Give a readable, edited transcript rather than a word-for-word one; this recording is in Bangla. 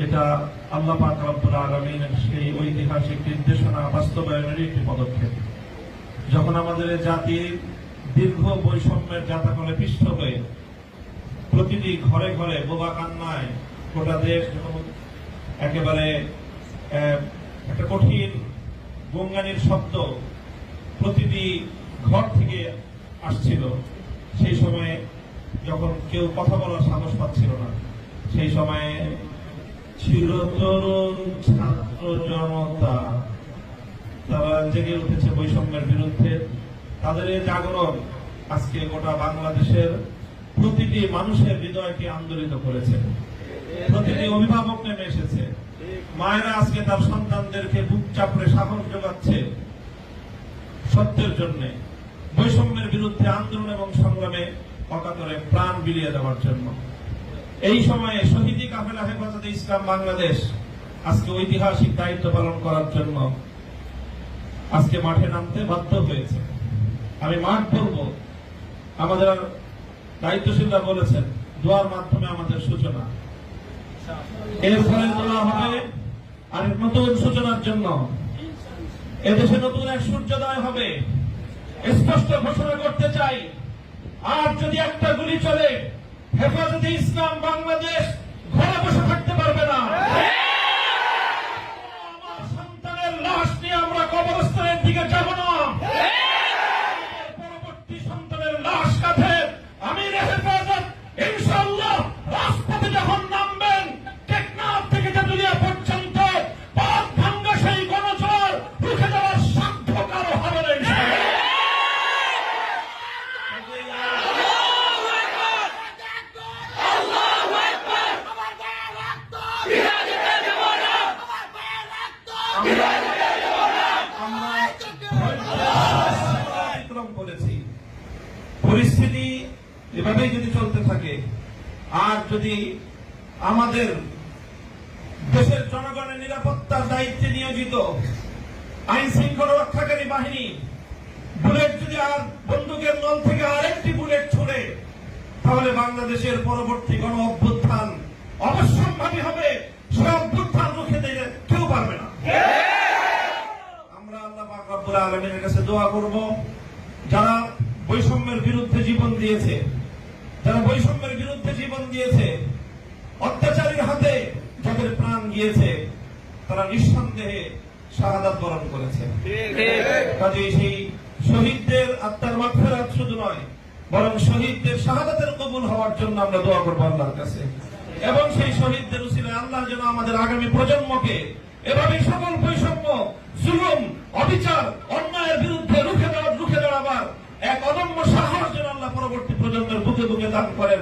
এটা আল্লাহ পাক রব্বুল আলামিনের সেই ঐতিহাসিক নির্দেশনা বাস্তবায়নের একটি পদক্ষেপ। যখন আমাদের জাতির দীর্ঘ বৈষম্যের জাতাকলে পিষ্ট হয়ে প্রতিটি ঘরে ঘরে বোবা কান্নায় গোটা দেশ একেবারে একটা কঠিন গঙ্গানির শব্দ প্রতিটি ঘর থেকে আসছিল, সেই সময়ে যখন কেউ কথা বলার সাহস পাচ্ছিল না, সেই সময়ে ছিল তরুণ ছাত্র জনতা, তারা জেগে উঠেছে বৈষম্যের বিরুদ্ধে। তাদের এই জাগরণ আজকে গোটা বাংলাদেশের প্রতিটি মানুষের হৃদয়কে আন্দোলিত করেছে। প্রতিটি অভিভাবক নেমে এসেছে, মায়েরা আজকে তার সন্তানদেরকে বুক চাপড়ে সাহস যোগাচ্ছে সত্যের জন্য, বৈষম্যের বিরুদ্ধে আন্দোলন এবং সংগ্রামে অকাতরে প্রাণ বিলিয়ে দেওয়ার জন্য। এই সময়ে শহীদি কাফেলা হেফাজতে ইসলাম বাংলাদেশ আজকে ঐতিহাসিক দায়িত্ব পালন করার জন্য আজকে মাঠে নামতে বাধ্য হয়েছে। আমি মাঠ বলবো, আমাদের দায়িত্বশীলরা বলেছেন দোয়ার মাধ্যমে আমাদের সূচনা, এর ফলে দোয়া হবে আরেক নতুন সূচনার জন্য। এদেশে নতুন এক সূর্যোদয় হবে, স্পষ্ট ঘোষণা করতে চাই। আর যদি একটা গুলি চলে, হেফাজতে ইসলাম বাংলাদেশ ঘরে বসে থাকতে পারবে না। আমার সন্তানের লাশ নিয়ে আমরা কবরস্থানের দিকে যাব না। পরবর্তী সন্তানের লাশ কাঁধে আমির হেফাজত ইনশাআল্লাহ রাজপথে যখন নামবেন, টেকনাফ থেকে তেতুলিয়া পর্যন্ত পথ ভাঙ্গা সেই গণজোয়ার রুখে দেওয়ার সাধ্য কারো হবে না। পরিস্থিতি এভাবেই যদি চলতে থাকে, আর যদি আমাদের দেশের জনগণের নিরাপত্তার দায়িত্বে নিয়োজিত আইন শৃঙ্খলা রক্ষাকারী বাহিনী বুলেট যদি আর বন্দুকের নল থেকে আরেকটি বুলেট ছুড়ে, তাহলে বাংলাদেশের পরবর্তী গণ অভ্যুত্থান অবশ্যম্ভাবী হবে। সে অভ্যুত্থান রুখে দিতে কেউ পারবে না। আমরা আল্লাহ পাক রব্বুল আলামিনের কাছে দোয়া করব, যারা বৈষম্যের বিরুদ্ধে জীবন দিয়েছে, যারা বৈষম্যের বিরুদ্ধে জীবন দিয়েছে, অত্যাচারীর হাতে যাদের প্রাণ গিয়েছে, তারা নিঃসন্দেহে শাহাদাত বরণ করেছে। কাজেই সেই শহীদদের আত্মার মাগফিরাত শুধু নয়, বরং শহীদদের শাহাদাতের কবুল হওয়ার জন্য আমরা দোয়া করব আল্লাহর কাছে। এবং সেই শহীদদের উসিলায় আল্লাহ যেন আমাদের আগামী প্রজন্মকে এভাবে সকল বৈষম্য, জুলুম, অবিচার, অন্যায়ের বিরুদ্ধে রুখে দাঁড়াবার এক অদম্য সাহস যেন আল্লাহ পরবর্তী প্রজন্মের বুকে বুকে দান করেন।